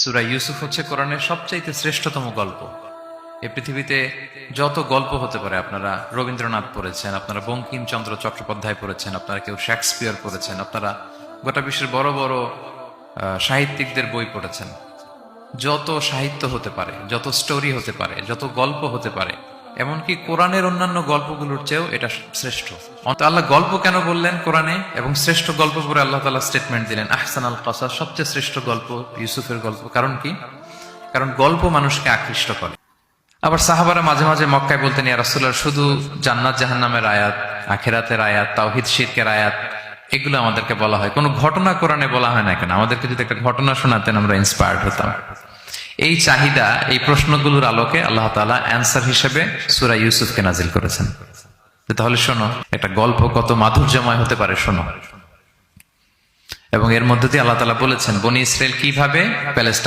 সূরা ইউসুফ হচ্ছে কোরআনের সবচাইতে শ্রেষ্ঠতম গল্প। এই পৃথিবীতে যত গল্প হতে পারে, আপনারা রবীন্দ্রনাথ পড়েছেন, আপনারা বঙ্কিমচন্দ্র চট্টোপাধ্যায় পড়েছেন, আপনারা কেউ শেক্সপিয়ার পড়েছেন, আপনারা গোটা বিশ্বের বড় বড় সাহিত্যিকদের বই পড়েছেন। যত সাহিত্য হতে পারে, যত স্টোরি হতে পারে, যত গল্প হতে পারে, এমনকি কোরআনের অন্যান্য গল্পগুলোর চেয়েও এটা শ্রেষ্ঠ। আল্লাহ গল্প কেন বললেন কোরআনে, এবং শ্রেষ্ঠ গল্প পরে আল্লাহ তাআলা স্টেটমেন্ট দিলেন আহসানাল কাসাস, সবচেয়ে শ্রেষ্ঠ গল্প ইউসুফের গল্প। কারণ কি? কারণ গল্প মানুষকে আকৃষ্ট করে। আবার সাহাবারা মাঝে মাঝে মক্কায় বলতেন, ইয়া রাসূলুল্লাহ, শুধু জান্নাত জাহান্নামের আয়াত, আখিরাতের আয়াত, তাওহীদ শিরকের আয়াত, এগুলো আমাদেরকে বলা হয়, কোনো ঘটনা কোরআনে বলা হয় না কেন? আমাদেরকে যদি একটা ঘটনা শোনাতেন আমরা ইন্সপায়ার্ড হতাম। এই চাহিদা, এই প্রশ্নগুলোর আলোকে আল্লাহ তাআলা অ্যানসার হিসেবে সূরা ইউসুফকে নাজিল করেছেন। তাহলে শোনো, একটা গল্প কত মাধুর্যময় হতে পারে শোনো। এবং এর মধ্যে দিয়ে আল্লাহ তাআলা বলেছেন বনী ইসরাইল কিভাবে প্যালেস্টাইন